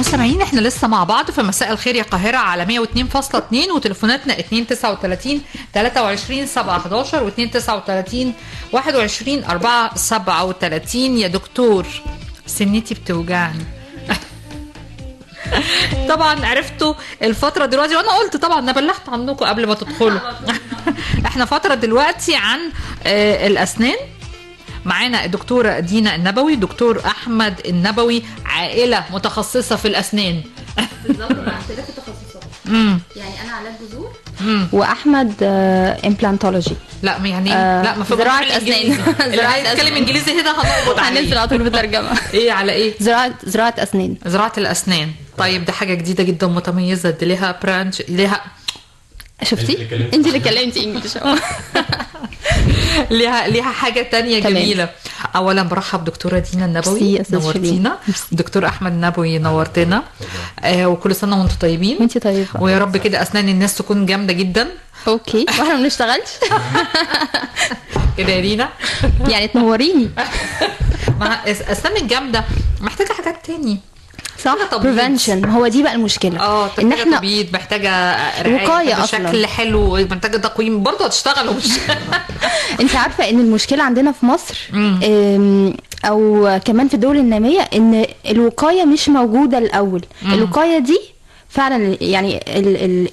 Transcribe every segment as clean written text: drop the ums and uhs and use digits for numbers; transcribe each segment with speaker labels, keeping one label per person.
Speaker 1: مستمعين احنا لسه مع بعض في مساء الخير يا القاهرة على 102.2 وتليفوناتنا 239 23 7 11 و 239 21 4 37. يا دكتور سنتي بتوجعني. طبعا عرفتوا الفترة دلوقتي، وانا قلت طبعا انا بلغت عنكم قبل ما تدخلوا. احنا فترة دلوقتي عن الاسنان. معانا الدكتورة دينا النبوي، دكتور احمد النبوي، عائلة متخصصة في الاسنان.
Speaker 2: بالظبط، مع اختلاف التخصصات. يعني انا علاج جذور
Speaker 3: واحمد امبلانتولوجي.
Speaker 1: لا يعني لا ما في
Speaker 3: زراعة اسنان.
Speaker 1: زراعة اتكلم انجليزي هنا هنقبض عليه.
Speaker 3: هننزل على طول بترجمة.
Speaker 1: ايه على ايه؟
Speaker 3: زراعة اسنان.
Speaker 1: زراعة الاسنان. طيب ده حاجة جديدة جدا متميزة، دي ليها برانش، ليها
Speaker 3: شفتي؟ انت اللي كلمتي انجلش.
Speaker 1: ليها حاجة تانية جميلة. اولا برحب دكتورة دينا النبوي، نورتينا. دكتور احمد النبوي نورتنا. وكل سنة وانتم طيبين.
Speaker 3: وانت طيبة.
Speaker 1: ويا رب كده اسنان الناس تكون جامدة جدا.
Speaker 3: اوكي، واحنا ما بنشتغلش
Speaker 1: كده يا دينا.
Speaker 3: يعني تنوريني.
Speaker 1: اسنان الجامدة محتاجة حاجات تاني.
Speaker 3: صح، بريفنشن. هو دي بقى المشكله،
Speaker 1: ان احنا تبييض، محتاجه
Speaker 3: وقايه
Speaker 1: بشكل
Speaker 3: أصلاً.
Speaker 1: حلو، محتاجه تقويم برضه هتشتغلوا. مش
Speaker 3: انت عارفه ان المشكله عندنا في مصر او كمان في الدول الناميه ان الوقايه مش موجوده الاول. الوقايه دي فعلا يعني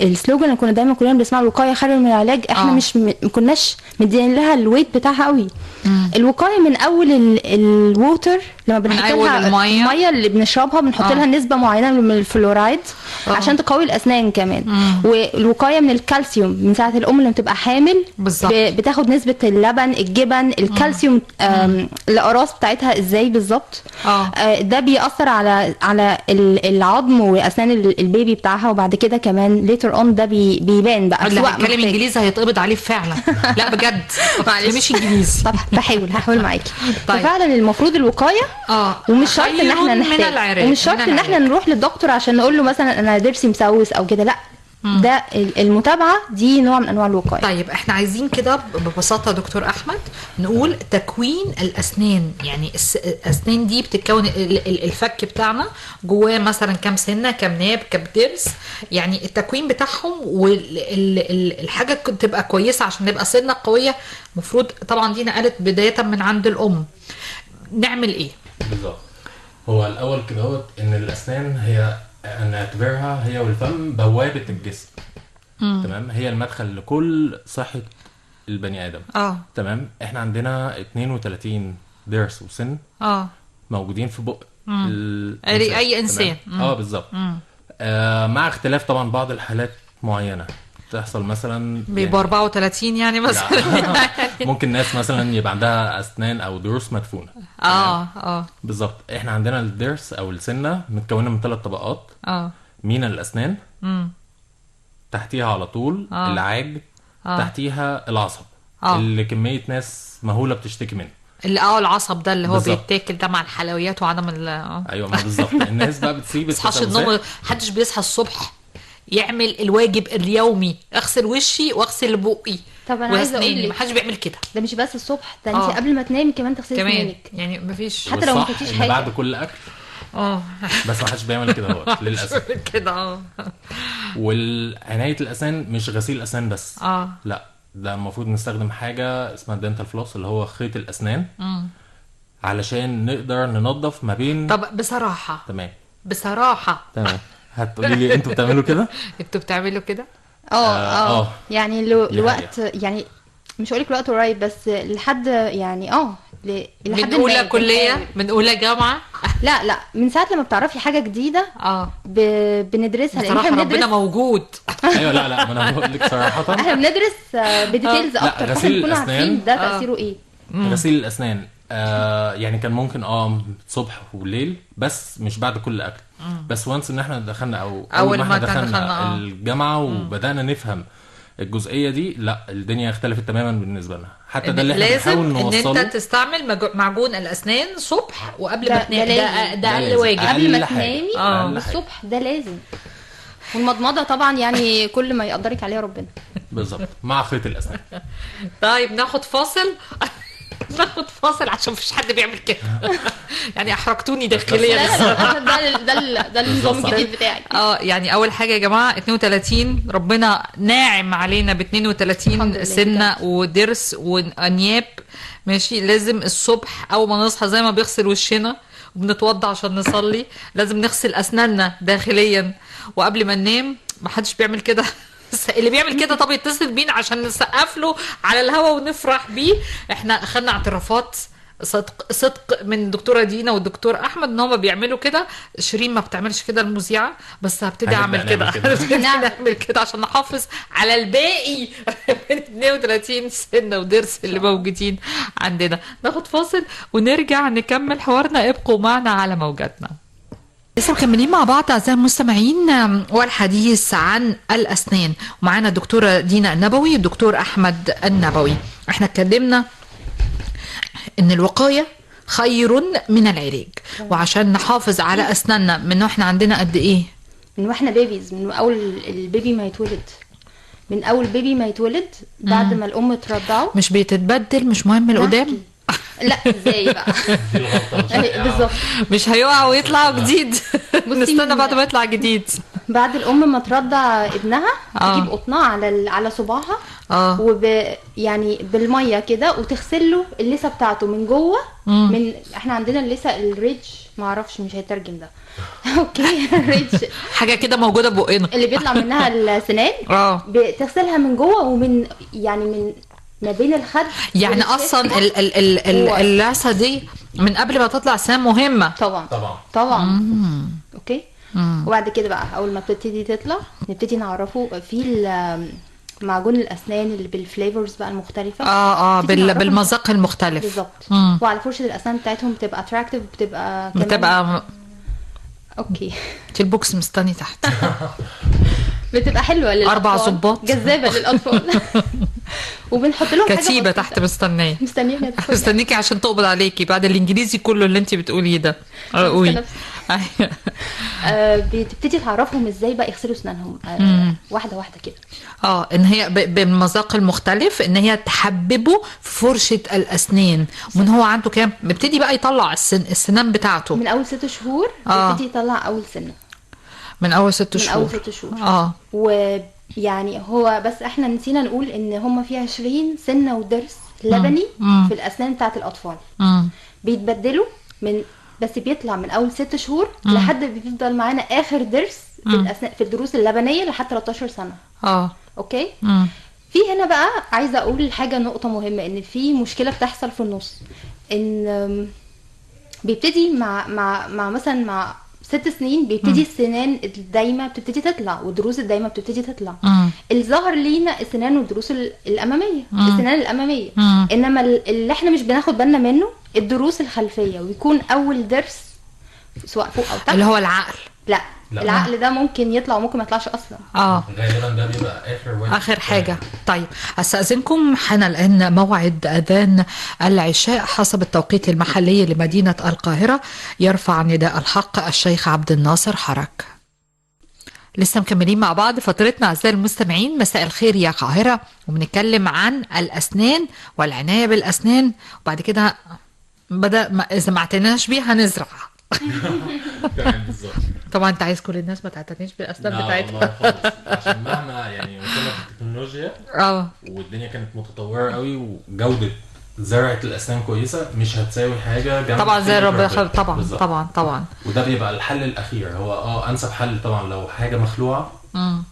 Speaker 3: السلوجان اللي كنا دايما كلنا بنسمعه، الوقايه خير من العلاج، احنا مش ما كناش مدين لها الويت بتاعها قوي. الوقايه من اول الووتر، لما بنحط لها الميه اللي بنشربها بنحط لها نسبه معينه من الفلورايد عشان تقوي الاسنان كمان. والوقايه من الكالسيوم من ساعه الام لما بتبقى حامل بتاخد نسبه اللبن، الجبن، الكالسيوم، الاقراص بتاعتها ازاي بالظبط. ده بيأثر على العظم واسنان البيبي بتاعها، وبعد كده كمان ليتر اون ده بيبان بقى.
Speaker 1: اللي هيتكلم انجليزي هيتقبض عليه فعلا. لا بجد مش انجليزي.
Speaker 3: طب هحاول معاكي. طيب. فعلا المفروض الوقايه ومش شرط ان احنا نحتاج، ومش شرط ان احنا نروح للدكتور عشان نقول له مثلا انا ضرسي مسوس او كده. لا، ده المتابعه دي نوع من انواع الوقايه.
Speaker 1: طيب احنا عايزين كده ببساطه دكتور احمد نقول تكوين الاسنان. يعني الاسنان دي بتتكون، الفك بتاعنا جواه مثلا كام سنه، كام ناب، كام ضرس، يعني التكوين بتاعهم والحاجه تبقى كويسه عشان نبقى سنه قويه. المفروض طبعا دي نقلت بدايه من عند الام. نعمل ايه
Speaker 4: بالظبط؟ هو الاول كده ان الاسنان هي نعتبرها هي والفم بوابة الجسم. تمام، هي المدخل لكل صحة البني آدم. تمام، احنا عندنا 32 ضرس وسن موجودين في بق
Speaker 1: اي انسان.
Speaker 4: بالظبط. مع اختلاف طبعا بعض الحالات معينة تحصل، مثلا
Speaker 1: بيبقى 34 يعني مثلا.
Speaker 4: ممكن ناس مثلا يبقى عندها اسنان او ضروس مدفونه. بالظبط. احنا عندنا الضرس او السنه متكونه من 3 طبقات. مينا الاسنان، تحتيها على طول العاج، تحتيها العصب اللي كميه ناس مهوله بتشتكي منه.
Speaker 1: اللي العصب ده اللي هو بيتاكل ده مع الحلويات وعدم
Speaker 4: ايوه، ما بالظبط. الناس بقى بتسيب
Speaker 1: النوم. محدش بيصحى الصبح يعمل الواجب اليومي، اغسل وشي واغسل بقي.
Speaker 3: طب انا عايزه اقول لك،
Speaker 1: محدش بيعمل كده.
Speaker 3: ده مش بس الصبح، ده انت قبل ما تنامي كمان تغسلي اسنانك.
Speaker 1: يعني مفيش،
Speaker 3: حتى لو ما فيش حاجه
Speaker 4: بعد كل اكل. بس ما حدش بيعمل كده هو للاسف
Speaker 1: كده.
Speaker 4: والعنايه الاسنان مش غسيل الاسنان بس. لا، ده المفروض نستخدم حاجه اسمها دنتال فلوس اللي هو خيط الاسنان علشان نقدر ننظف ما بين.
Speaker 1: طب بصراحه
Speaker 4: تمام هتقولي لي انتوا بتعملوا كده؟
Speaker 1: انتوا بتعملوا كده؟
Speaker 3: يعني لوقت، يعني مش هقولك لوقت قريب بس لحد يعني
Speaker 1: من اولى كليه، من اولى جامعه.
Speaker 3: لا من ساعه لما بتعرفي حاجه جديده بندرسها،
Speaker 1: لان احنا ربنا موجود.
Speaker 4: ايوه، لا ما انا بقول لك صراحه
Speaker 3: احنا بندرس بديتيلز اكتر عشان نكون عارفين ده تاثيره ايه.
Speaker 4: غسيل الاسنان يعني كان ممكن صبح وليل، بس مش بعد كل اكل. بس وانس ان احنا دخلنا اول ما احنا دخلنا الجامعه وبدانا نفهم الجزئيه دي، لا الدنيا اختلفت تماما بالنسبه لنا. حتى ده اللي احنا بنحاول نوصله،
Speaker 1: لازم ان انت تستعمل معجون الاسنان صبح وقبل ما تنام. ده اقل واجب
Speaker 3: قبل ما تنامي الصبح، ده لازم. والمضمضه طبعا يعني كل ما يقدرك عليها ربنا.
Speaker 4: بالظبط، مع خيط الاسنان.
Speaker 1: طيب ناخد فاصل. ناخد فاصل عشان مفيش حد بيعمل كده. يعني احرجتوني داخليا.
Speaker 3: ده النظام الجديد بتاعي.
Speaker 1: يعني اول حاجه يا جماعه 32 ربنا ناعم علينا ب 32 سنه وضرس وانياب. ماشي، لازم الصبح اول ما نصحى زي ما بيغسل وشنا وبنتوضى عشان نصلي، لازم نغسل اسناننا داخليا، وقبل ما ننام ما حدش بيعمل كده. اللي بيعمل كده طب يتصل بينا عشان نسقف له على الهوا ونفرح بيه. احنا اخدنا اعترافات صدق من الدكتوره دينا والدكتور احمد ان هم بيعملوا كده. شيرين ما بتعملش كده المذيعه، بس هبتدي اعمل كده. نعمل كده عشان نحافظ على الباقي من 32 سنه وضرس اللي موجودين عندنا. ناخد فاصل ونرجع نكمل حوارنا. ابقوا معنا على موجاتنا. لسه مكملين مع بعض اعزائي المستمعين والحديث عن الاسنان، ومعانا الدكتوره دينا النبوي والدكتور احمد النبوي. احنا اتكلمنا ان الوقايه خير من العلاج، وعشان نحافظ على اسناننا من واحنا عندنا قد ايه؟
Speaker 3: من واحنا بيبيز، من اول البيبي ما يتولد، من اول بيبي ما يتولد بعد ما الام ترضعه.
Speaker 1: مش بيتتبدل؟ مش مهم القدام؟
Speaker 3: لا ازاي بقى؟ بالظبط،
Speaker 1: مش هيقع ويطلع جديد. نستنى بعد ما يطلع جديد.
Speaker 3: بعد الام ما ترضع ابنها تجيب قطنه على صباعها يعني بالميه كده وتغسل له اللثه بتاعته من جوه. من احنا عندنا اللثه الريدج، ما اعرفش مش هيترجم ده. اوكي، الريدج
Speaker 1: حاجه كده موجوده بقنا
Speaker 3: اللي بيطلع منها السنان. بتغسلها من جوه ومن يعني من ما بين الخد.
Speaker 1: يعني اصلا اللثه دي من قبل ما تطلع سنان مهمه.
Speaker 3: طبعا. اوكي. وبعد كده بقى اول ما بتبتدي تطلع نبتدي نعرفه في معجون الاسنان اللي بالفليفرز بقى المختلفه.
Speaker 1: بالمذاق المختلف
Speaker 3: بالظبط. وعلى فرشه الاسنان بتاعتهم بتبقى اتراكتيف، بتبقى اوكي.
Speaker 1: البوكس مستني تحت.
Speaker 3: بتبقى حلوه للاطفال،
Speaker 1: 4 ضباط
Speaker 3: جذابه للاطفال. وبنحط لهم
Speaker 1: كتيبه تحت مستنيكي عشان تقبض عليكي بعد الانجليزي كله اللي انت بتقوليه ده. قولي.
Speaker 3: بتبتدي تعرفهم ازاي بقى يغسلوا اسنانهم واحده واحده كده.
Speaker 1: ان هي بالمذاق المختلف، ان هي تحببه في فرشه الاسنان. ومن هو عنده كام بيبتدي بقى يطلع السنان بتاعته؟
Speaker 3: من اول 6 شهور بيبتدي يطلع اول سنه.
Speaker 1: من اول 6 شهور.
Speaker 3: من اول 6 شهور. ويعني هو بس احنا نسينا نقول ان هم في 20 سنه وضرس لبني في الاسنان بتاعت الاطفال. بيتبدلوا بس بيطلع من اول 6 شهور لحد بيفضل معانا اخر ضرس في الاسنان في الضروس اللبنيه لحد 13 سنه. اوكي. في هنا بقى عايزه اقول حاجه، نقطه مهمه، ان في مشكله بتحصل في النص، ان بيبتدي مع مثلا مع 6 سنين بيبتدي السنان الدايمه بتبتدي تطلع والضروس الدايمه بتبتدي تطلع. الظاهر لينا السنان والضروس الاماميه، السنان الاماميه. انما اللي احنا مش بناخد بالنا منه الضروس الخلفيه، ويكون اول ضرس سواء فوق او تحت
Speaker 1: اللي هو العقل.
Speaker 3: لا. العقل ده ممكن يطلع وممكن ما يطلعش اصلا.
Speaker 4: غالبا ده بيبقى
Speaker 1: اخر حاجه. طيب استاذنكم، حان الان موعد اذان العشاء حسب التوقيت المحلي لمدينه القاهره. يرفع نداء الحق الشيخ عبد الناصر حرك. لسه مكملين مع بعض فترتنا اعزائي المستمعين. مساء الخير يا قاهره، وبنتكلم عن الاسنان والعنايه بالاسنان. وبعد كده اذا ما اعتناش بيها هنزرع. طبعا انت عايز كل الناس ما تعتنيش بالاسنان بتاعتها.
Speaker 4: عشان مهما يعني وصلنا في التكنولوجيا والدنيا كانت متطوره قوي وجوده زرعه الاسنان كويسه، مش هتساوي حاجه
Speaker 1: طبعا زي ربنا. طبعا
Speaker 4: وده بيبقى الحل الاخير. هو انسب حل طبعا لو حاجه مخلوعه،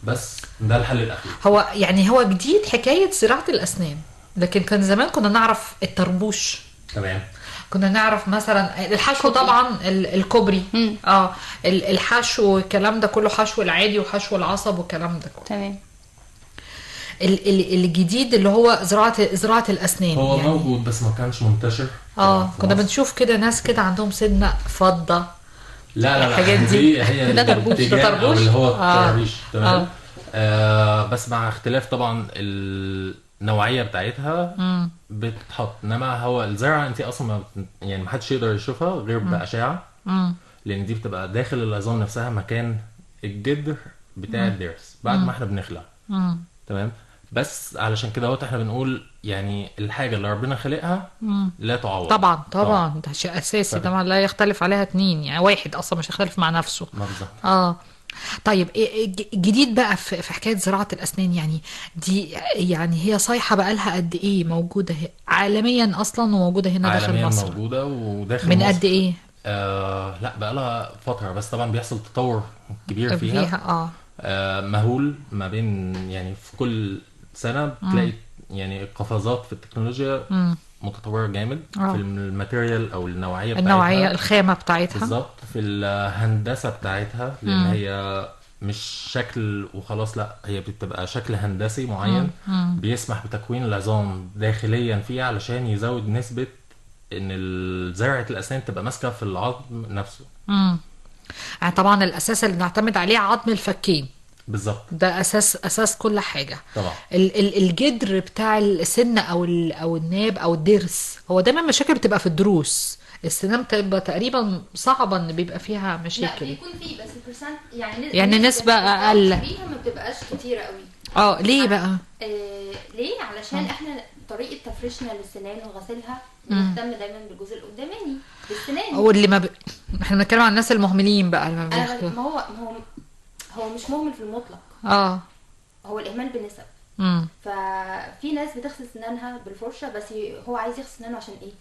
Speaker 4: بس ده الحل الاخير.
Speaker 1: هو يعني هو جديد حكايه زراعه الاسنان، لكن كان زمان كنا نعرف الطربوش.
Speaker 4: تمام.
Speaker 1: كنا نعرف مثلا الحشو طبعا الكوبري. الحشو والكلام ده كله، حشو العادي وحشو العصب والكلام ده كله.
Speaker 3: تمام.
Speaker 1: الجديد اللي هو زراعه الاسنان
Speaker 4: هو يعني موجود بس ما كانش منتشر.
Speaker 1: كنا بنشوف كده ناس كده عندهم سنه فضه.
Speaker 4: لا الحاجات دي هي
Speaker 1: ده طربوش
Speaker 4: اللي هو الطرابيش. تمام. بس مع اختلاف طبعا النوعيه بتاعتها بتتحط. انما هو الزرعه انت اصلا يعني ما حدش يقدر يشوفها غير باشعه، لان دي بتبقى داخل العظام نفسها مكان الجدر بتاع الضرس بعد ما احنا بنخلع. تمام. بس علشان كده وقت احنا بنقول يعني الحاجه اللي ربنا خلقها لا تعوض.
Speaker 1: طبعا ده شيء اساسي، طبعا لا يختلف عليها اتنين، يعني واحد اصلا مش هيختلف مع نفسه.
Speaker 4: بالظبط.
Speaker 1: طيب جديد بقى في حكايه زراعه الاسنان، يعني دي يعني هي صايحه بقى لها قد ايه موجوده عالميا اصلا، وموجوده هنا داخل
Speaker 4: عالميا
Speaker 1: مصر؟
Speaker 4: موجوده وداخل
Speaker 1: من
Speaker 4: مصر
Speaker 1: قد ايه؟
Speaker 4: لا بقى لها فتره، بس طبعا بيحصل تطور كبير
Speaker 1: فيها
Speaker 4: مهول ما بين، يعني في كل سنه بتلاقي يعني قفزات في التكنولوجيا متطوره جامد في الماتيريال او النوعيه
Speaker 1: الخامه بتاعتها
Speaker 4: بالظبط، في الهندسه بتاعتها، لان هي مش شكل وخلاص، لا هي بتبقى شكل هندسي معين بيسمح بتكوين العظام داخليا فيها علشان يزود نسبه ان زرعه الاسنان تبقى ماسكه في العظم نفسه.
Speaker 1: يعني طبعا الاساس اللي نعتمد عليه عظم الفكين
Speaker 4: بالظبط،
Speaker 1: ده اساس كل حاجه
Speaker 4: طبعا.
Speaker 1: الجدر بتاع السن او الناب او الضرس، هو دايما مشاكل بتبقى في الضروس، السنان بتبقى تقريبا صعبه ان بيبقى فيها مشاكل.
Speaker 2: لا بيكون فيه بس البرسنت
Speaker 1: يعني نسبه اقل
Speaker 2: فيها ما بتبقاش كتيره قوي.
Speaker 1: ليه بقى؟
Speaker 2: ليه؟ علشان احنا طريقه تفريشنا للسنان وغسلها بنهتم دايما بالجزء القداماني للسنان،
Speaker 1: واللي احنا بنتكلم عن الناس المهملين بقى
Speaker 2: ما هو مش مهمل في المطلق، هو الاهمال بالنسب. ففي ناس بتغسل سنانها بالفرشه، بس هو عايز يغسل سنانه عشان ايه؟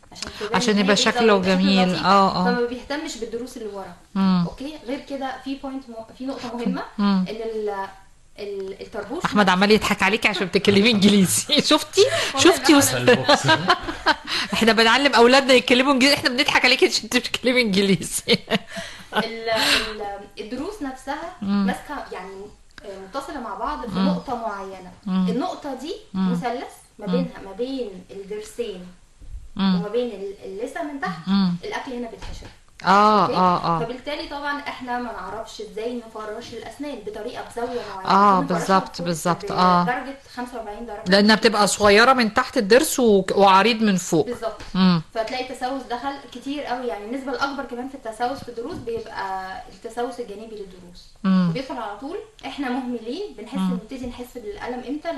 Speaker 1: عشان يبقى شكله جميل.
Speaker 2: فما بيهتمش بالضروس اللي ورا. اوكي، غير كده في نقطه مهمه ان الطربوش.
Speaker 1: احمد عمال يضحك عليكي عشان بتتكلمي انجليزي. شفتي احنا بنعلم اولادنا يتكلموا انجليزي، احنا بنضحك عليكي عشان بتتكلمي انجليزي.
Speaker 2: الضروس نفسها ماسكه يعني متصله مع بعض في نقطه معينه. النقطه دي مثلث ما بين الضرسين وما بين اللثه من تحت. الاكل هنا بيتحشر. فبالتالي طبعا احنا ما نعرفش ازاي نفرش الاسنان بطريقه بزاويه معينه.
Speaker 1: بالظبط
Speaker 2: درجه 45 درجه،
Speaker 1: لانها بتبقى صغيره من تحت الضرس وعريض من فوق.
Speaker 2: بالظبط. فتلاقي التسوس دخل كتير قوي، يعني النسبه الاكبر كمان في التسوس في الضروس بيبقى التسوس الجانبي للضروس، وبيدخل على طول. احنا مهملين، نبتدي نحس بالالم امتى؟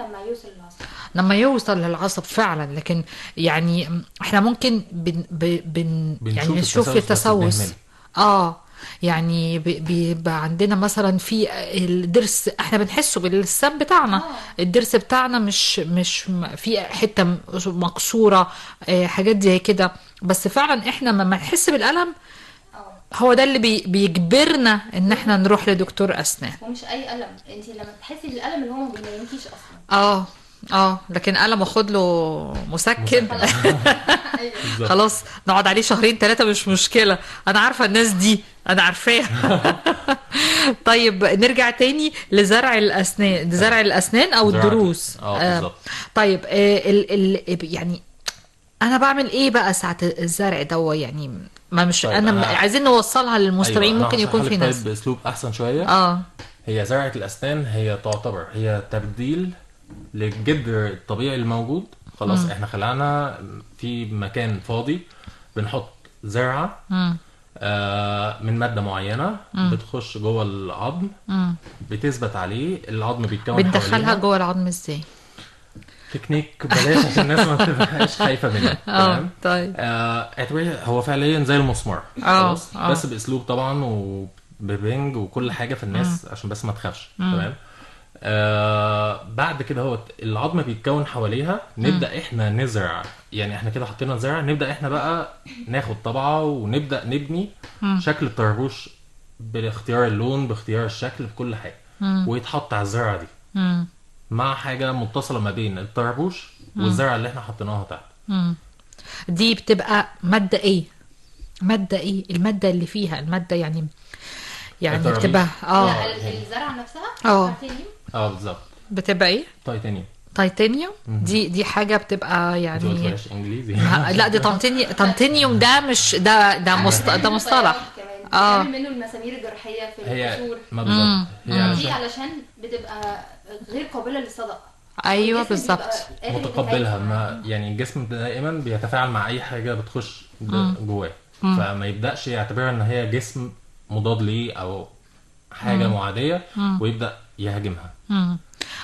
Speaker 2: لما يوصل
Speaker 1: للعصب فعلا. لكن يعني احنا ممكن يعني نشوف التسوس. يعني بيبقى عندنا مثلا في الضرس احنا بنحسه باللسان بتاعنا. الضرس بتاعنا مش في حته مكسوره، حاجات زي كده، بس فعلا احنا لما نحس بالالم هو ده اللي بيجبرنا ان احنا نروح لدكتور اسنان.
Speaker 2: ومش اي الم، انت لما تحسي بالالم اللي هو ما بينامكيش اصلا.
Speaker 1: لكن قلم اخد له مسكن خلاص نقعد عليه 2-3 مش مشكلة. انا عارفة الناس دي، انا عارفاها. طيب نرجع تاني لزرع الاسنان او الضروس. طيب يعني انا بعمل ايه بقى ساعة الزرع ده؟ يعني ما مش انا عايزين نوصلها للمستمعين. ممكن يكون في ناس
Speaker 4: باسلوب احسن شوية. هي زرعة الاسنان هي تعتبر هي تبديل للجدر الطبيعي الموجود. خلاص احنا خلقنا في مكان فاضي، بنحط زرعة من مادة معينة بتخش جوه العظم، بتثبت عليه، العظم بيتكون حواليها.
Speaker 1: بندخلها جوه العظم ازاي؟
Speaker 4: تكنيك بلاش عشان الناس ما تبقاش خايفة منها. تمام.
Speaker 1: طيب
Speaker 4: هو فعليا زي المسمار. خلاص بس باسلوب طبعا وببنج وكل حاجة في الناس عشان بس ما تخافش. تمام. بعد كده هو العظم بيتكون حواليها، نبدأ احنا نزرع. يعني احنا كده حطينا زرع، نبدأ احنا بقى ناخد طبعة ونبدأ نبني شكل الطربوش باختيار اللون، باختيار الشكل، بكل حاجة. ويتحط على الزرعة دي مع حاجة متصلة ما بين الطربوش والزرعة اللي احنا حطيناها تحت.
Speaker 1: دي بتبقى مادة ايه؟ المادة اللي فيها المادة يعني بتبقى
Speaker 2: الزرعة نفسها
Speaker 4: بالظبط.
Speaker 1: بتبقى ايه؟ تايتانيوم. دي حاجه بتبقى يعني
Speaker 4: انجليزي.
Speaker 1: لا دي تانتينيوم. ده مش ده مصطلح.
Speaker 2: بنعمل منه المسامير الجراحيه في الكسور.
Speaker 4: بالظبط.
Speaker 2: دي علشان بتبقى غير قابله للصدأ.
Speaker 1: ايوه بالظبط.
Speaker 4: متقبلها. ما يعني الجسم دائما بيتفاعل مع اي حاجه بتخش جواه، فما يبداش يعتبرها ان هي جسم مضاد ليه او حاجه معاديه ويبدا يهاجمها.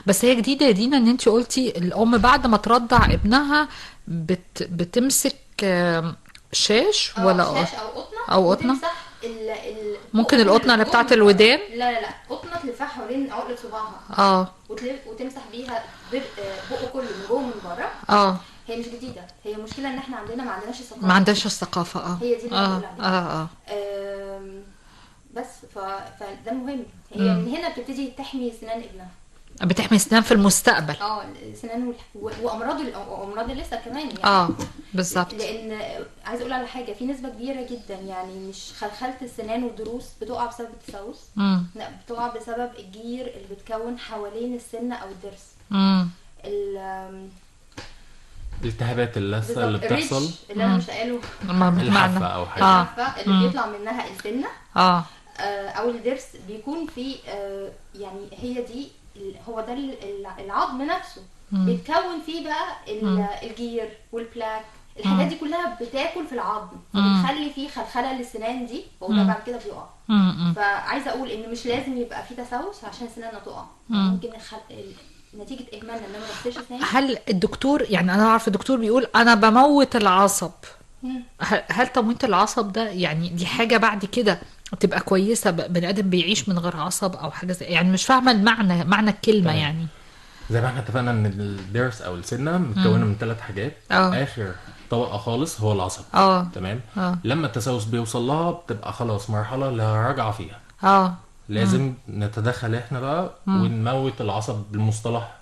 Speaker 1: بس هي جديده يا دينا ان انت قلتي الام بعد ما ترضع ابنها بتمسك شاش ولا
Speaker 2: شاش او قطنه،
Speaker 1: او قطنه
Speaker 2: وتمسح
Speaker 1: ممكن القطنه اللي بتاعت الودان.
Speaker 2: لا قطنه تلفها حوالين عقله صباعها وتمسح بيها بقه كله من جوه ومن بره. هي مش جديده، هي المشكله ان احنا عندنا ما عندناش الثقافه،
Speaker 1: ما عندناش الثقافه.
Speaker 2: هي دي اللي بقول عليها. بس فده مهم. هي من هنا بتبتدي تحمي سنان ابنها،
Speaker 1: بتحمي سنان في المستقبل.
Speaker 2: سنان وامراض اللثه كمان يعني.
Speaker 1: بالظبط.
Speaker 2: لان عايزه اقول على حاجه، في نسبه كبيره جدا يعني مش خلخله السنان والضروس بتقع بسبب التسوس، لا بتقع بسبب الجير اللي بتكون حوالين السنه او الضرس.
Speaker 4: الالتهابات اللثه اللي بتحصل،
Speaker 2: اللي انا مش قاله
Speaker 4: الحافه او حاجه
Speaker 2: الحافه اللي بيطلع منها السنه او الضرس، بيكون في يعني هي دي هو ده العظم نفسه بيتكون فيه بقى الجير والبلاك، الحاجات دي كلها بتاكل في العظم، بتخلي فيه خلخله للسنان دي، وده بعد كده بيقع. فعايزه اقول ان مش لازم يبقى فيه تسوس عشان سناننا تقع، ممكن نتيجه اهمالنا ان انا ما بغسلش سناني.
Speaker 1: هل الدكتور يعني انا اعرف الدكتور بيقول انا بموت العصب، هل تمويت العصب ده يعني دي حاجه بعد كده تبقى كويسه، بني ادم بيعيش من غير عصب او حاجه زي يعني مش فاهمه معنى الكلمه طيب. يعني
Speaker 4: زي ما احنا اتفقنا ان الضرس او السنه متكونه من 3 حاجات. اخر طبقه خالص هو العصب. تمام. لما التسوس بيوصل لها بتبقى خلاص مرحله لا رجعه فيها. لازم نتدخل احنا بقى ونموت العصب بالمصطلح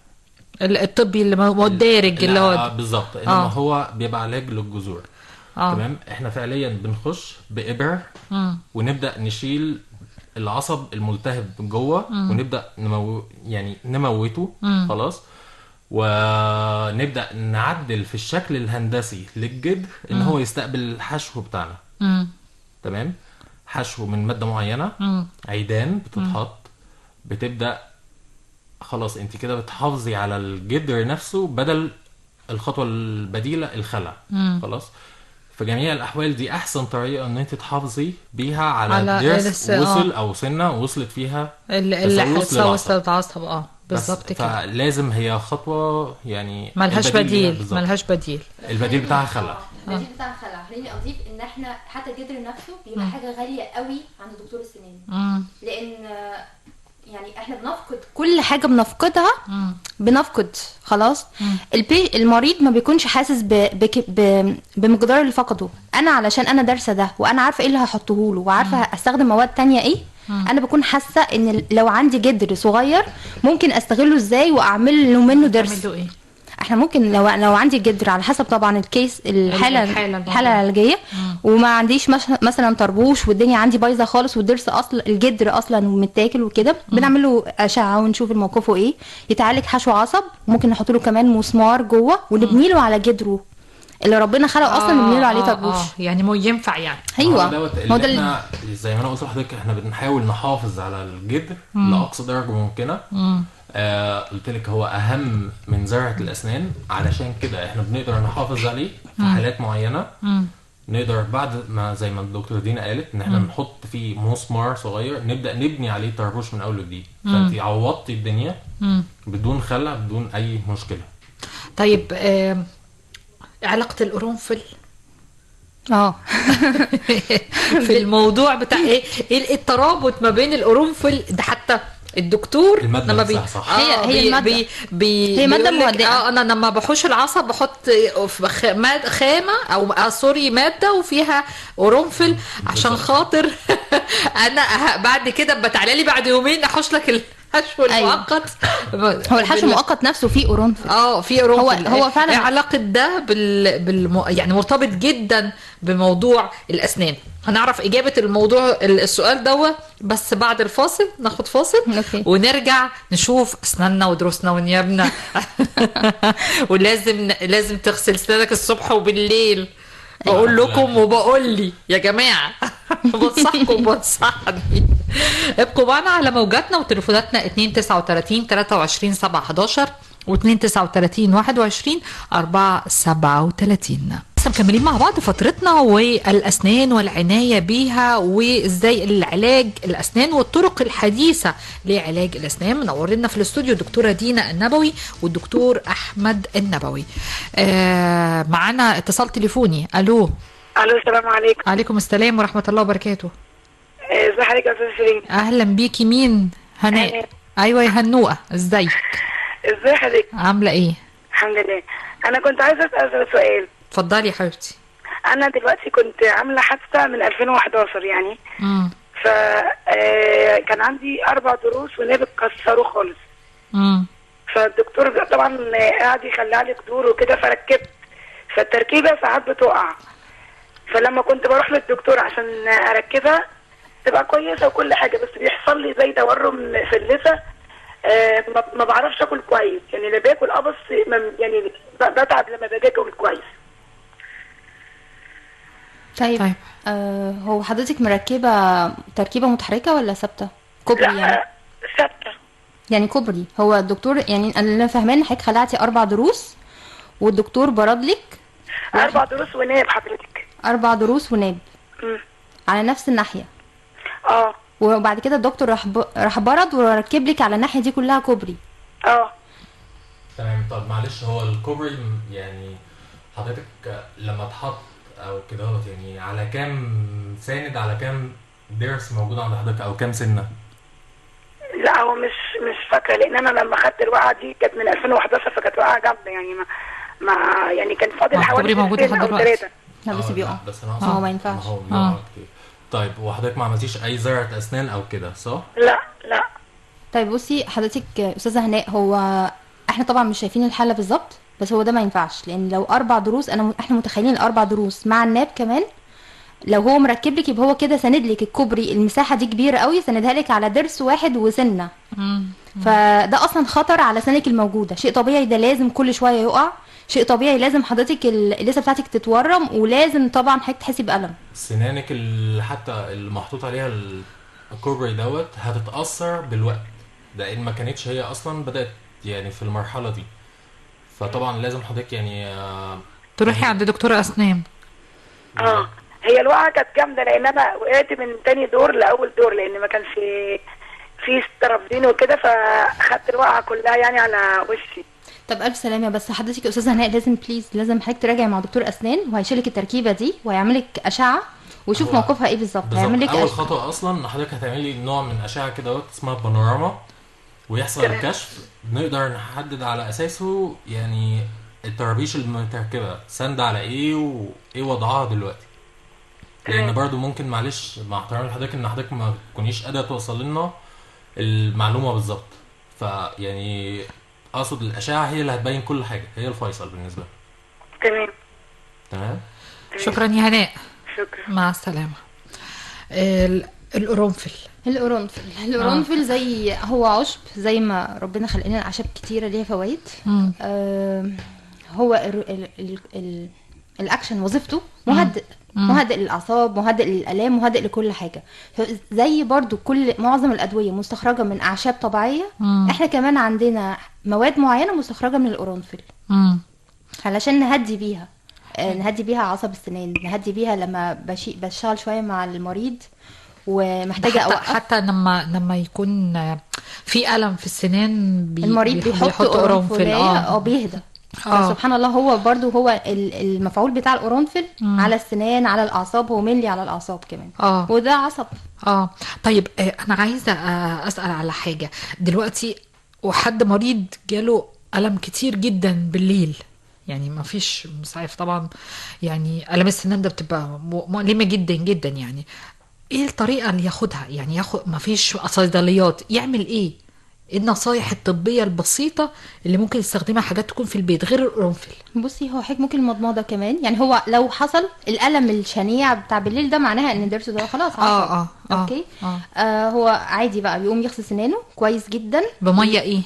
Speaker 1: الطبي اللي هو الدارج اللي هو
Speaker 4: بالظبط. انما هو بيبقى علاج للجذور. تمام. احنا فعليا بنخش بإبر ونبدأ نشيل العصب الملتهب جوه ونبدأ نموته خلاص، ونبدأ نعدل في الشكل الهندسي للجدر ان هو يستقبل الحشو بتاعنا. تمام. حشو من مادة معينة، عيدان بتتحط، بتبدأ خلاص انت كده بتحافظي على الجدر نفسه بدل الخطوة البديلة الخلع. خلاص. في جميع الاحوال دي احسن طريقه ان انت تحافظي بيها على ضرس وصل او سنه وصلت فيها
Speaker 1: التسوس للعصب. بالظبط كده.
Speaker 4: فلازم هي خطوه يعني
Speaker 1: ملهاش بديل.
Speaker 4: البديل بتاعها خلع.
Speaker 2: البديل بتاعها خلع. خليني اضيف ان احنا حتى الجدر نفسه بيبقى حاجه غاليه قوي عند دكتور السنان، لان يعني احنا بنفقد كل حاجه بنفقدها، بنفقد خلاص. المريض ما بيكونش حاسس بمقدار اللي فقده. انا علشان انا دارسه ده وانا عارفه ايه اللي هحطه له وعارفه استخدم مواد تانية ايه، انا بكون حاسه ان لو عندي جدر صغير ممكن استغله ازاي واعمل له منه درس. احنا ممكن لو عندي جدر على حسب طبعا الكيس الحاله العلاجيه، وما عنديش مثلا طربوش والدنيا عندي بايظه خالص والضرس اصلا الجدر اصلا متاكل وكده، بنعمل له اشعه ونشوف الموقفه ايه، يتعالج حشو عصب، ممكن نحط له كمان مسمار جوه ونبني له على جدره اللي ربنا خلقه اصلا نبني له عليه طربوش.
Speaker 1: يعني ينفع يعني.
Speaker 2: ايوه
Speaker 4: هو ده احنا زي ما انا قلت لحضرتك احنا بنحاول نحافظ على الجدر لاقصى درجه ممكنه. قلت لك هو اهم من زرعه الاسنان، علشان كده احنا بنقدر نحافظ عليه في حالات معينه. نقدر بعد ما زي ما الدكتور دينا قالت ان احنا نحط فيه مسمار صغير نبدا نبني عليه طربوش من اول وجديد، فانت عوضتي الدنيا بدون خلع بدون اي مشكله.
Speaker 1: طيب علاقه القرنفل في الموضوع بتاع ايه الترابط ما بين القرنفل ده؟ حتى الدكتور
Speaker 4: لما
Speaker 2: هي المادة هي مادة مهدئة.
Speaker 1: انا لما بحوش العصب بحط خامة او سوري مادة وفيها قرنفل عشان خاطر انا بعد كده بتعالى لي بعد يومين احوش لك الحشو المؤقت.
Speaker 2: هو الحشو المؤقت نفسه فيه قرنفل.
Speaker 1: فيه قرنفل.
Speaker 2: هو فعلا
Speaker 1: علاقة ده يعني مرتبط جدا بموضوع الاسنان. هنعرف اجابة الموضوع السؤال ده بس بعد الفاصل. ناخد فاصل ونرجع نشوف اسناننا ودروسنا ونيابنا. ولازم تغسل اسنانك الصبح وبالليل. بقول لكم وبقول لي يا جماعة. بنصحكم وبنصحني. ابقوا معنا على موجاتنا وتليفوناتنا 239 23 7 11 و 239 21 4 37. لسه مكملين مع بعض فترتنا والأسنان والعناية بيها وإزاي العلاج الأسنان والطرق الحديثة لعلاج الأسنان. منورنا في الاستوديو الدكتورة دينا النبوي والدكتور أحمد النبوي. معنا اتصال تليفوني. ألو.
Speaker 5: السلام عليكم.
Speaker 1: عليكم السلام ورحمة الله وبركاته.
Speaker 5: ازي حضرتك يا استاذ شيرين؟
Speaker 1: أهلا بيكي. مين؟ هناء. أيوة يا هنوءة، ازيك؟
Speaker 5: ازي حضرتك؟
Speaker 1: عاملة ايه؟
Speaker 5: الحمد لله. أنا كنت عايزة أسأل سؤال.
Speaker 1: اتفضلي يا حبيبتي.
Speaker 5: انا دلوقتي كنت عامله حادثه من 2011 يعني. ف كان عندي 4 ضروس وناب اتكسروا خالص. فالدكتور طبعا قاعد يخلع لي جذور وكده فركبت، فالتركيبه ساعات بتقع، فلما كنت بروح للدكتور عشان اركبها تبقى كويسه وكل حاجه، بس بيحصل لي زي تورم في اللثه. ما بعرفش اكل كويس، يعني لا باكل بس يعني بتعب لما باجي اكل كويس.
Speaker 3: طيب. هو حضرتك مركبه تركيبه متحركه ولا ثابته؟ كوبري يعني؟
Speaker 5: ثابته.
Speaker 3: يعني كوبري. هو الدكتور يعني انا فاهمه ان حضرتك خلعتي 4 ضروس والدكتور بردلك
Speaker 5: 4 ضروس وناب حضرتك.
Speaker 3: 4 ضروس وناب على نفس الناحيه. وبعد كده الدكتور راح برد وركب لك على الناحيه دي كلها كوبري.
Speaker 4: تمام. طب معلش، هو الكوبري يعني حضرتك لما اتحط او كده يعني على كام ساند، على كام ضرس موجود عند حضرتك، او كام سنه؟
Speaker 5: لا هو مش فاكره، لان انا لما خدت الوقعه دي كانت من 2011، فكانت وقعه جامده يعني. ما يعني كان فاضل حوالي 2 أو 3.
Speaker 3: لا بس بيقع.
Speaker 4: بس انا
Speaker 3: ما ينفعش.
Speaker 4: طيب وحضرتك ما عملتيش اي زرعه اسنان او كده صح؟
Speaker 5: لا.
Speaker 3: طيب بصي حضرتك استاذه هناء، هو احنا طبعا مش شايفين الحاله بالظبط، بس هو ده ما ينفعش، لان لو 4 ضروس احنا متخيلين 4 ضروس مع الناب كمان، لو هو مركب لك يبقى هو كده ساند لك الكوبري، المساحه دي كبيره قوي، سندها لك على ضرس واحد وسنه. فده اصلا خطر على سنك الموجوده. شيء طبيعي ده لازم كل شويه يقع، شيء طبيعي لازم حضرتك اللثه بتاعتك تتورم، ولازم طبعا حضرتك تحسي بالم.
Speaker 4: سنانك حتى اللي محطوط عليها الكوبري هتتاثر بالوقت ده، ان ما كانتش هي اصلا بدات يعني في المرحله دي. فطبعا لازم حضرتك يعني
Speaker 1: تروحي عند دكتور اسنان.
Speaker 5: هي الوقعه كانت جامده، لان انا وقعت من تاني دور لاول دور، لان ما كانش في ترابزين وكده، فاخدت الوقعه كلها يعني على وشي.
Speaker 3: طب الف سلامه. بس حضرتك يا استاذه هناء لازم حضرتك تراجعي مع دكتور اسنان، وهيشيلك التركيبه دي وهيعملك اشعه ويشوف موقفها ايه بالظبط. هيعمل لك
Speaker 4: اول خطوه اصلا حضرتك هتعملي نوع من اشعه كده اسمها بانوراما، ويحصل الكشف، نقدر نحدد على اساسه يعني الترابيش المتركبه سند على ايه وايه وضعها دلوقتي. لان برضو ممكن معلش مع احترامي لحضرتك ان حضرتك ما تكونيش قادره توصل لنا المعلومه بالظبط، فيعني اقصد الاشعه هي اللي هتبين كل حاجه، هي الفيصل بالنسبه
Speaker 5: لنا.
Speaker 4: تمام.
Speaker 1: شكرا يا هناء.
Speaker 5: شكرا.
Speaker 1: مع السلامه.
Speaker 3: القرنفل زي هو عشب، زي ما ربنا خلق لنا اعشاب كتيره ليها فوائد. هو الاكشن وظيفته مهدئ للاعصاب، مهدئ للالام، مهدئ لكل حاجه. زي برضو معظم الادويه مستخرجه من اعشاب طبيعيه، احنا كمان عندنا مواد معينه مستخرجه من القرنفل علشان نهدي بيها عصب السنان، نهدي بيها لما بشتغل شويه مع المريض ومحتاجه اوقف.
Speaker 1: حتى لما يكون في الم في السنان
Speaker 3: المريض بيحط قرنفل بيهدى. سبحان الله. هو برضو هو المفعول بتاع القرنفل على السنان، على الاعصاب، هو ملي على الاعصاب كمان. وده عصب.
Speaker 1: طيب انا عايزه اسال على حاجه دلوقتي. وحد مريض جاله الم كتير جدا بالليل، يعني ما فيش مسعف طبعا، يعني الم السنان ده بتبقى مؤلمه جدا جدا، يعني ايه الطريقه اللي ياخدها؟ يعني ما فيش صيدليات، يعمل ايه النصايح الطبيه البسيطه اللي ممكن يستخدمها، حاجات تكون في البيت غير القرنفل؟
Speaker 3: بصي هو حضرتك ممكن المضمضه كمان، يعني هو لو حصل الالم الشنيع بتاع بالليل ده معناها ان ضرسه ده خلاص عصب. اوكي. هو عادي بقى يقوم يغسل سنانه كويس جدا
Speaker 1: بميه ايه؟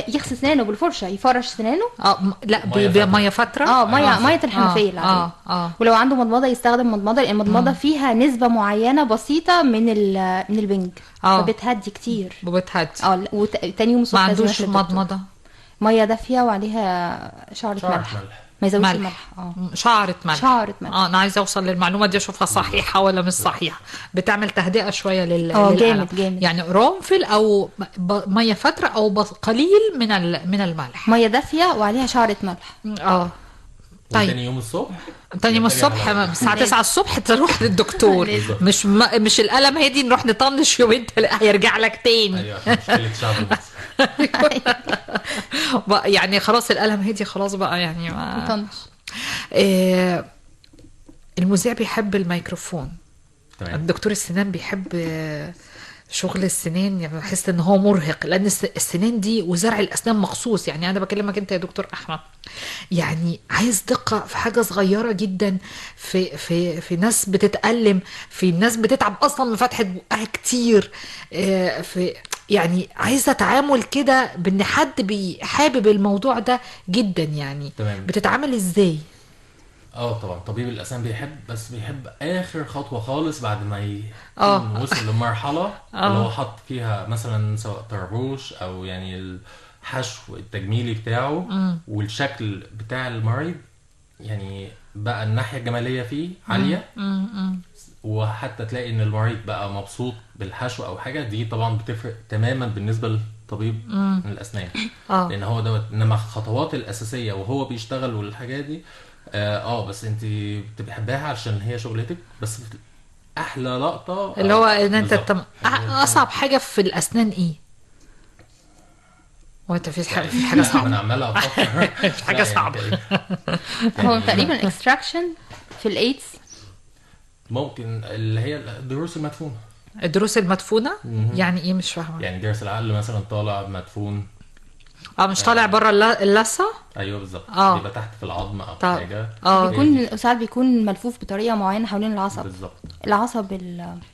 Speaker 3: يغسل سنانه بالفرشه، يفرش سنانه.
Speaker 1: لا بميه فتره.
Speaker 3: ميه الحنفيه العاديه. ولو عنده مضمضه يستخدم مضمضه، لان المضمضه فيها نسبه معينه بسيطه من البنج، فبتهدي كتير. وتاني يوم الصبح
Speaker 1: ما عندوش مضمضه،
Speaker 3: ميه دافيه وعليها شعره ملح. ما يزودش
Speaker 1: ملح.
Speaker 3: الملح.
Speaker 1: شعرة ملح.
Speaker 3: شعرة ملح.
Speaker 1: انا عايزه اوصل للمعلومه دي اشوفها صحيحه ولا مش صحيحه. بتعمل تهدئه شويه للألم.
Speaker 3: جامد.
Speaker 1: يعني قرنفل او ميه فتره او قليل من الملح.
Speaker 3: ميه دافيه وعليها شعرة ملح.
Speaker 1: طيب
Speaker 4: تاني يوم الصبح
Speaker 1: تاني يوم الصبح الساعة 9 الصبح تروح للدكتور. مش الألم هادي نروح نطنش يومين هيرجع لك تاني.
Speaker 4: ايوه مشكلة شعب
Speaker 1: يعني خلاص الألم هادي خلاص بقى يعني ما
Speaker 3: نطنش.
Speaker 1: المذيع بيحب الميكروفون.
Speaker 4: تمام.
Speaker 1: الدكتور السنان بيحب شغل السنان. يعني بحس ان هو مرهق لان السنان دي وزرع الاسنان مخصوص. يعني انا بكلمك انت يا دكتور احمد، يعني عايز دقه في حاجه صغيره جدا، في ناس بتتألم، في ناس بتتعب اصلا من فتحه بقها كتير، في يعني عايزه تعامل كده بان حد بيحابب الموضوع ده جدا. يعني
Speaker 4: تمام.
Speaker 1: بتتعامل ازاي؟
Speaker 4: طبعا طبيب الاسنان بيحب اخر خطوه خالص بعد ما يكون وصل لمرحله اللي هو حط فيها مثلا سواء طربوش او يعني الحشو التجميلي بتاعه والشكل بتاع المريض، يعني بقى الناحيه الجماليه فيه عاليه، وحتى تلاقي ان المريض بقى مبسوط بالحشو او حاجه. دي طبعا بتفرق تماما بالنسبه لطبيب الاسنان، لان هو دوت. انما الخطوات الاساسيه وهو بيشتغل والحاجات دي بس انت بتحبها عشان هي شغلتك. بس احلى لقطه
Speaker 1: اللي هو ان انت اصعب حاجه في الاسنان ايه؟ وانت في حاجه صعبه؟
Speaker 4: انا عمال افكر
Speaker 1: في حاجه صعبه.
Speaker 3: هو تقريبا اكستراكشن في الايدز
Speaker 4: ممكن اللي هي الضروس المدفونه.
Speaker 1: الضروس المدفونه يعني ايه؟ مش فاهمه.
Speaker 4: يعني ضرس العقل مثلا طالع مدفون.
Speaker 1: مش طالع بره اللثه.
Speaker 4: ايوه بالظبط. بيبقى تحت في العظم او حاجه.
Speaker 3: بيكون ساعات بيكون ملفوف بطريقه معينه حوالين العصب.
Speaker 4: بالظبط.
Speaker 3: العصب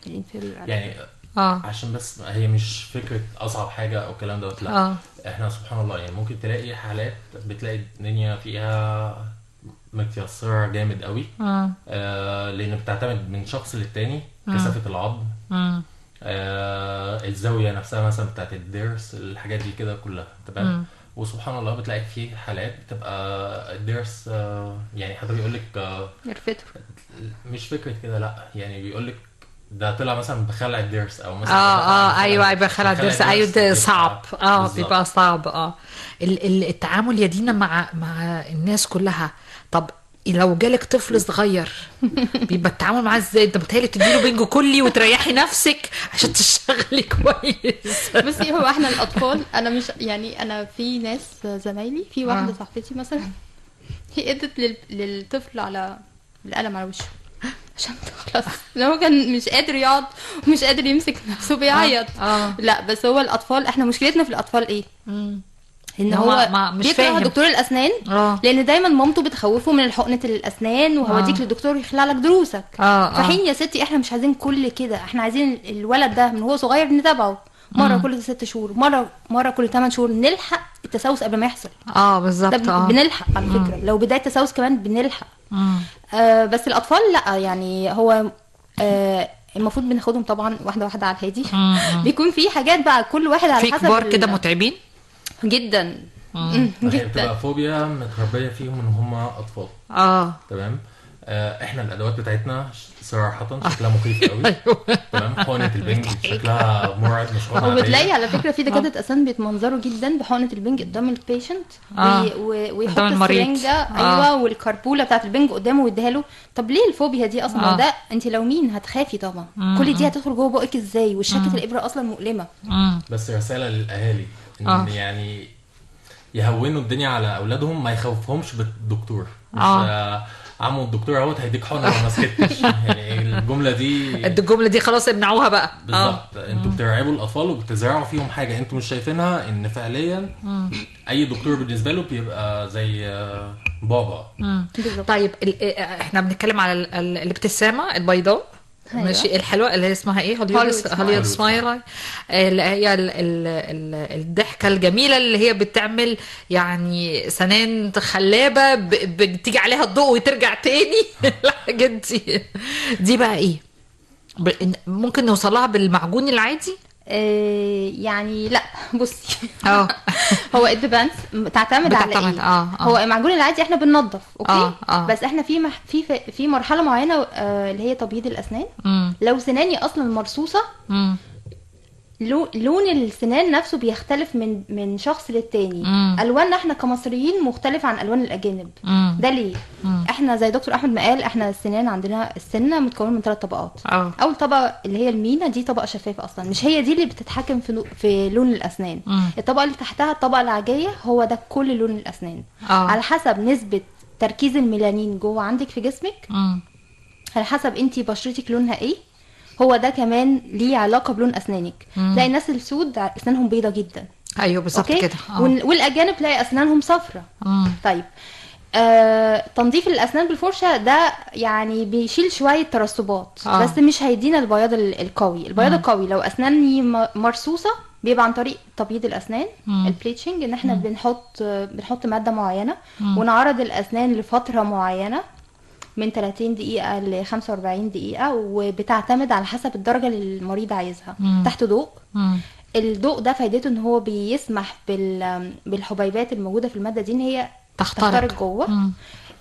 Speaker 3: الانفيريور
Speaker 4: يعني عشان بس هي مش فكره اصعب حاجه او الكلام دوت، لا. احنا سبحان الله يعني ممكن تلاقي حالات بتلاقي الدنيا فيها متيسره جامد قوي، لان بتعتمد من شخص للتاني. كثافه العظم، الزاويه نفسها مثلا بتاعت الضرس، الحاجات دي كده كلها تمام. وسبحان الله بتلاقي في حالات بتبقى الضرس يعني حد بيقول لك مش فكره كده، لا يعني بيقول لك ده طلع مثلا بخلع الضرس او مثلا
Speaker 1: ايوه بخلع الضرس. ايوه ده صعب. بيبقى صعب. التعامل يا دينا مع الناس كلها. طب لو جالك طفل صغير بيبقى التعامل معاه ازاي؟ انت متهيألي تديله بنجو كلي وتريحي نفسك عشان تشتغلي كويس.
Speaker 3: بصي هو احنا الاطفال، انا مش يعني انا في ناس زمايلي، في واحده صاحبتي مثلا هي ادت للطفل على القلم على وشه عشان تخلص. هو كان مش قادر يقعد ومش قادر يمسك نفسه بيعيط. لا بس هو الاطفال، احنا مشكلتنا في الاطفال ايه؟ ان هو بيكره دكتور الاسنان. لان دايما مامته بتخوفه من حقنه الاسنان وهوديك للدكتور يخلع لك ضروسك. فحين يا ستي احنا مش عايزين كل كده. احنا عايزين الولد ده من هو صغير نتابعه مره كل 6 شهور، مره كل 8 شهور، نلحق التسوس قبل ما يحصل.
Speaker 1: بالظبط.
Speaker 3: بنلحق على فكره، لو بدايه تسوس كمان بنلحق. بس الاطفال لا، يعني هو المفروض بناخدهم طبعا واحده واحده على الهادي. بيكون في حاجات بقى كل واحد على حسب.
Speaker 1: في كبار كده متعبين
Speaker 3: جدا
Speaker 4: جدا. بتبقى فوبيا متربيه فيهم ان هم اطفال. تمام. احنا الادوات بتاعتنا صراحه شكلها مخيف قوي. تمام. حقنه البنج شكلها مرعب، مش حقنه عاديه.
Speaker 3: وبتلاقي على فكره في دكاتره اسنان بيتمنظروا جدا بحقنه البنج قدام البيشنت ويحط السرنجه. ايوه والكربوله بتاعه البنج قدامه ويديها له. طب ليه الفوبيا دي اصلا؟ ده انت لو مين هتخافي طبعا. كل دي هتدخل جوه بقك ازاي؟ وشكه الابره اصلا مؤلمه. بس
Speaker 4: رساله للاهالي ان يعني يهونوا الدنيا على اولادهم، ما يخوفهمش بالدكتور. مش عمو الدكتور اهوت هيديك حقنه لو ما سكتش. يعني الجمله دي خلاص امنعوها بقى. بالظبط. انتوا بترعبوا الاطفال وبتزرعوا فيهم حاجه انتوا مش شايفينها، ان فعليا اي دكتور بالنسبه له بيبقى زي بابا.
Speaker 1: طيب احنا بنتكلم على الابتسامه البيضاء. ماشي. الحلوه اللي هي اسمها ايه؟ هوليود سمايل. اللي هي الضحكه الجميله اللي هي بتعمل يعني سنان خلابه بتيجي عليها الضوء وترجع تاني. الحاجات دي بقى ايه؟ ممكن نوصلها بالمعجون العادي؟
Speaker 3: يعني لا بصي هو الديبانس تعتمد على ايه. هو المعجون العادي احنا بننظف اوكي. بس احنا في مرحله معينه اللي هي تبييض الاسنان. لو سناني اصلا مرصوصه لون السنان نفسه بيختلف من شخص للتاني. الواننا احنا كمصريين مختلف عن الوان الاجانب. ده ليه؟ احنا زي دكتور احمد ما قال، احنا السنان عندنا السنه متكونه من 3 طبقات. اول طبقه اللي هي المينا دي طبقه شفافه اصلا، مش هي دي اللي بتتحكم في لون الاسنان. الطبقه اللي تحتها الطبقه العاجيه، هو ده كل لون الاسنان. على حسب نسبه تركيز الميلانين جوه عندك في جسمك، على حسب انتي بشرتك لونها ايه، هو ده كمان ليه علاقه بلون اسنانك. تلاقي الناس السود اسنانهم بيضه جدا.
Speaker 1: ايوه بالظبط كده.
Speaker 3: والاجانب تلاقي اسنانهم صفراء. طيب تنظيف الاسنان بالفرشه ده يعني بيشيل شويه ترسبات، بس مش هيدينا البياض القوي. البياض القوي لو اسناني مرصوصه بيبقى عن طريق تبييض الاسنان، البليتشنج، ان احنا بنحط ماده معينه ونعرض الاسنان لفتره معينه من 30 دقيقة ل 45 دقيقة، وبتعتمد على حسب الدرجة اللي المريض عايزها. تحت ضوء. الضوء ده فايدته ان هو بيسمح بالحبيبات الموجودة في المادة دي ان هي تخترق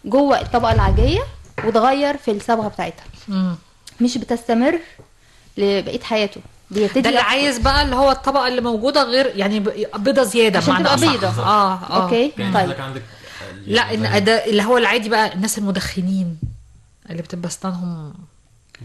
Speaker 3: جوه الطبقة العاجية وتغير في الصبغة بتاعتها. مش بتستمر لبقية حياته.
Speaker 1: ده اللي عايز بقى اللي هو الطبقة اللي موجودة غير يعني بيضة زيادة
Speaker 3: عشان تبقى بيضة. اوكي
Speaker 4: طيب.
Speaker 1: لا ده اللي هو العادي بقى، الناس المدخنين اللي بتبقى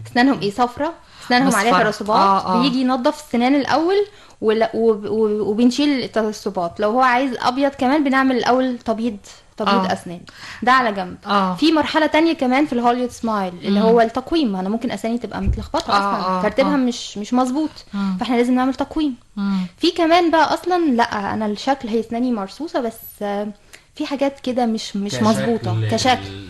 Speaker 1: اسنانهم
Speaker 3: ايه صفرة، اسنانهم عليها ترسبات. بيجي ينظف السنان الاول وبنشيل الترسبات. لو هو عايز ابيض كمان بنعمل الاول تبييض اسنان. ده على جنب. في مرحله تانية كمان في الهوليود سمايل اللي هو التقويم. انا ممكن اسناني تبقى متلخبطه اصلا، ترتيبها مش مظبوط، فاحنا لازم نعمل تقويم. في كمان بقى اصلا لا انا الشكل هي اسناني مرصوصه بس في حاجات كده مش مظبوطه كشكل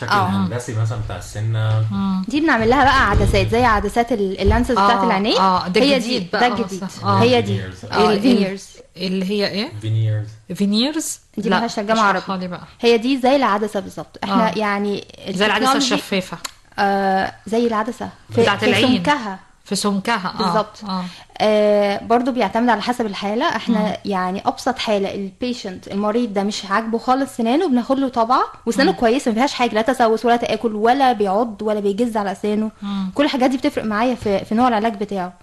Speaker 4: الهندسي مثلا بتاع السنه.
Speaker 3: دي بنعمل لها بقى عدسات زي عدسات اللانسز بتاعت العينين.
Speaker 1: هي دي
Speaker 3: ده الجديد. هي دي
Speaker 1: الفينيرز اللي هي ايه؟ فينيرز
Speaker 3: دي ملهاش ترجمه عربي. هي دي زي العدسه بالظبط. احنا يعني
Speaker 1: زي العدسه الشفافه.
Speaker 3: زي العدسه
Speaker 1: بتاعت العين
Speaker 3: في سمكها بالظبط. برضو بيعتمد على حسب الحاله. احنا يعني ابسط حاله البيشنت المريض ده مش عاجبه خالص سنانه، بناخد له طبعه وسنانه كويسه ما فيهاش حاجه، لا تسوس ولا تاكل ولا بيعض ولا بيجز على اسنانه. كل الحاجات دي بتفرق معايا في نوع العلاج بتاعه.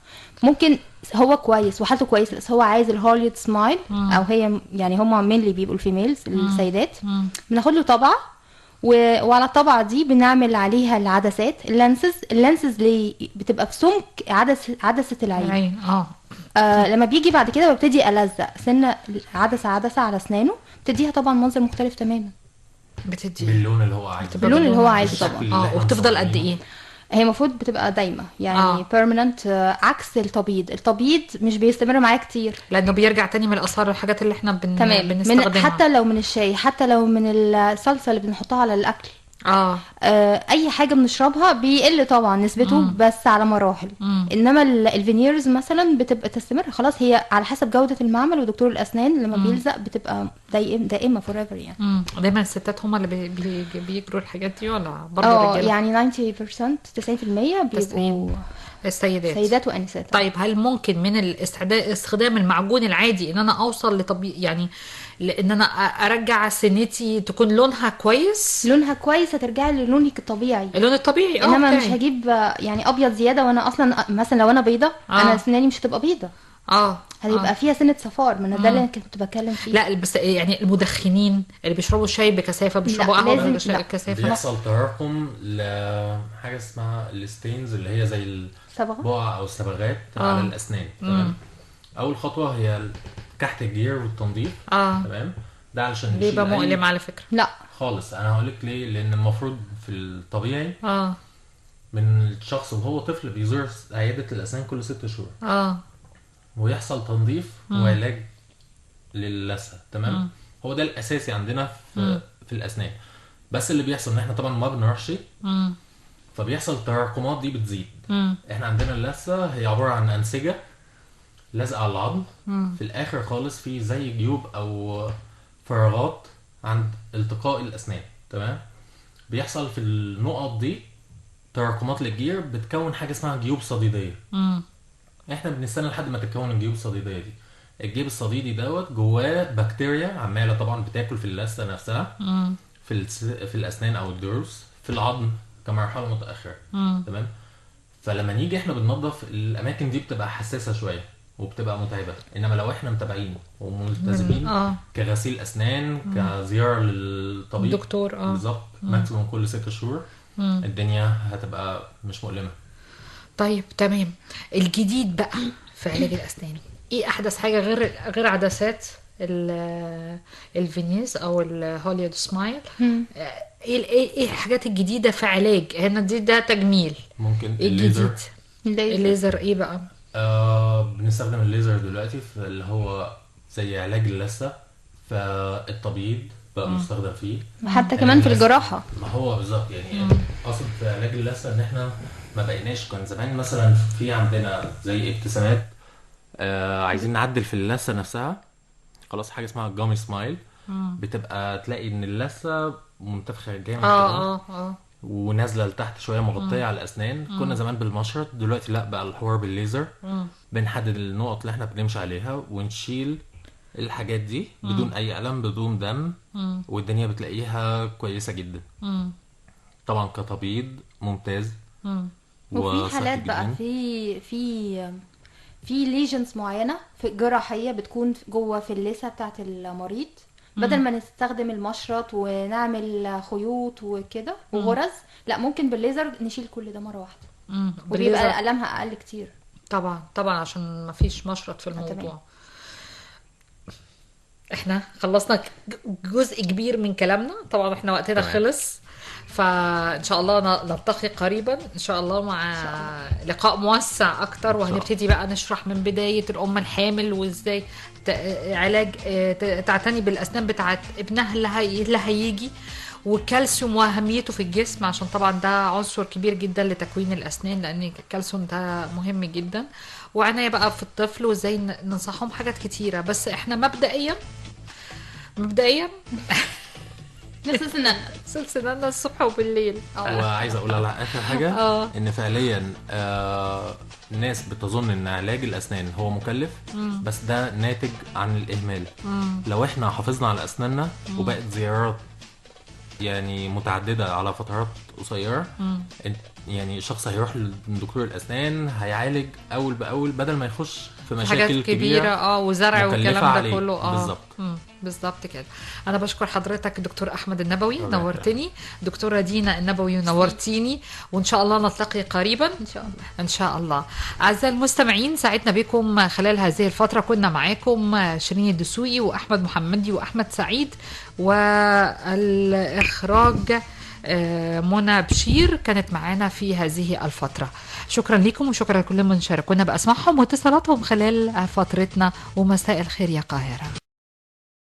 Speaker 3: ممكن هو كويس وحالته كويسه بس هو عايز الهوليود سمايل، او هي يعني هم مين اللي بيبقوا الفيميلز السيدات. بناخد له طبعه وعلى الطبعه دي بنعمل عليها العدسات اللانسز اللي بتبقى في سمك عدسه العين. لما بيجي بعد كده ببتدي الزق سنه عدسه على اسنانه، بتديها طبعا منظر مختلف تماما.
Speaker 1: بتدي
Speaker 4: باللون اللي هو عايزه
Speaker 3: طبعا.
Speaker 1: وبتفضل قد ايه؟
Speaker 3: هي المفروض بتبقى دايمه يعني permanent. عكس التبييض مش بيستمر معايا كتير
Speaker 1: لانه بيرجع تاني من الاثار والحاجات اللي احنا بنستخدمها.
Speaker 3: حتى لو من الشاي، حتى لو من الصلصه اللي بنحطها على الاكل. اي حاجه بنشربها بيقل طبعا نسبته بس على مراحل. انما الفينيرز مثلا بتبقى تستمر خلاص. هي على حسب جوده المعمل ودكتور الاسنان لما بيلزق بتبقى دائمه forever يعني.
Speaker 1: دايما الستات هم اللي بيجروا الحاجات دي ولا برضه الرجاله؟
Speaker 3: يعني 90% بيبقوا
Speaker 1: السيدات
Speaker 3: وانسات.
Speaker 1: طيب هل ممكن من استخدام المعجون العادي ان انا اوصل يعني ان انا ارجع سنتي تكون لونها كويس
Speaker 3: هترجعي للونك الطبيعي،
Speaker 1: اللون الطبيعي؟
Speaker 3: انما مش هجيب يعني ابيض زياده وانا اصلا مثلا لو انا بيضه انا سناني مش هتبقى بيضه. هيبقى فيها سنه صفار. من ده اللي كنت بتكلم فيه.
Speaker 1: لا بس يعني المدخنين اللي بيشربوا شاي بكثافه، بيشربوا قهوه بكثافه،
Speaker 4: بيحصل تراكم لحاجه اسمها الستينز اللي هي زي البقع او الصبغات على الاسنان. تمام. اول خطوه هي كحت الجير والتنظيف. تمام. ده علشان
Speaker 1: بيبقى مؤلم على فكره.
Speaker 3: لا
Speaker 4: خالص. انا هقول لك ليه. لان المفروض في الطبيعي من الشخص وهو طفل بيزور عياده الاسنان كل 6 شهور ويحصل تنظيف وعلاج للثه. تمام. هو ده الاساسي عندنا في الاسنان. بس اللي بيحصل ان احنا طبعا ما بنروحش فبيحصل التراكمات دي بتزيد. احنا عندنا اللثه هي عباره عن انسجه لازقه على العظم. في الاخر خالص في زي جيوب او فراغات عند التقاء الاسنان. تمام. بيحصل في النقط دي تراكمات للجير بتكون حاجه اسمها جيوب صديديه. احنا بنستنى لحد ما تتكون الجيوب الصديديه دي. الجيب الصديدي دوت جواه بكتيريا عماله طبعا بتاكل في اللثه نفسها، في الاسنان او الضروس، في العظم كمرحله متاخره. تمام. فلما نيجي احنا بننظف الاماكن دي بتبقى حساسه شويه وبتبقى متعبه، انما لو احنا متابعين وملتزمين كغسيل اسنان، كزياره للطبيب
Speaker 1: دكتور
Speaker 4: بالظبط ماكسيموم كل 6 شهور، الدنيا هتبقى مش مؤلمه.
Speaker 1: طيب تمام. الجديد بقى في علاج الاسنان ايه احدث حاجه غير عدسات الفينيز او الهوليود سمايل؟ ايه الحاجات الجديده في علاج هنا دي؟ ده تجميل.
Speaker 4: ممكن
Speaker 1: إيه
Speaker 4: الليزر.
Speaker 1: الليزر ايه بقى؟
Speaker 4: بنستخدم الليزر دلوقتي في اللي هو زي علاج اللثه، فالتبييض بقى مستخدم فيه،
Speaker 3: حتى كمان في الجراحه.
Speaker 4: ما هو بالظبط يعني اقصد في علاج اللثه ان احنا ما بقيناش، كان زمان مثلا في عندنا زي ابتسامات عايزين نعدل في اللثه نفسها، خلاص حاجه اسمها جامي سمايل، بتبقى تلاقي ان اللثه منتفخه جامد كده ونازله لتحت شويه مغطيه على الاسنان. كنا زمان بالمشرط، دلوقتي لا، بقى الحوار بالليزر. بنحدد النقط اللي احنا بنمشي عليها ونشيل الحاجات دي بدون اي الم بدون دم، والدنيا بتلاقيها كويسه جدا. طبعا كتبييض ممتاز.
Speaker 3: وفي حالات بقى في ليجنز معينه في جراحيه بتكون جوه في اللثه بتاعه المريض، بدل ما نستخدم المشرط ونعمل خيوط وكده وغرز، لا ممكن بالليزر نشيل كل ده مره واحده، وبيبقى ألمها اقل كتير.
Speaker 1: طبعا عشان ما فيش مشرط في الموضوع. احنا خلصنا جزء كبير من كلامنا، طبعا احنا وقتنا خلص، فان شاء الله نلتقي قريبا ان شاء الله مع لقاء موسع اكتر، وهنبتدي بقى نشرح من بداية الام الحامل وازاي علاج تعتني بالاسنان بتاعت ابنها اللي هيجي، والكالسيوم واهميته في الجسم، عشان طبعا ده عنصر كبير جدا لتكوين الاسنان، لان الكالسيوم ده مهم جدا، وعناية بقى في الطفل وازاي ننصحهم حاجات كتيرة. بس احنا مبدئيا سلسلنا الصبح وبالليل.
Speaker 4: وعايز اقول على اخر حاجه ان فعليا الناس بتظن ان علاج الاسنان هو مكلف، بس ده ناتج عن الاهمال. لو احنا حافظنا على اسناننا وبقت زيارات يعني متعدده على فترات قصيره، يعني الشخص هيروح لدكتور الاسنان هيعالج اول باول بدل ما يخش في مشاكل كبيره
Speaker 1: وزرع والكلام ده كله.
Speaker 4: بالظبط
Speaker 1: بالظبط كده. انا بشكر حضرتك دكتور احمد النبوي، نورتني. دكتوره دينا النبوي نورتيني، وان شاء الله نلتقي قريبا ان شاء الله. اعزائي المستمعين، سعدنا بكم خلال هذه الفتره، كنا معاكم شيرين الدسوقي واحمد محمدي واحمد سعيد، والاخراج منى بشير كانت معانا في هذه الفترة. شكرا لكم وشكرا لكل من شاركونا بأسماعهم واتصالاتهم خلال فترتنا، ومساء الخير يا قاهرة.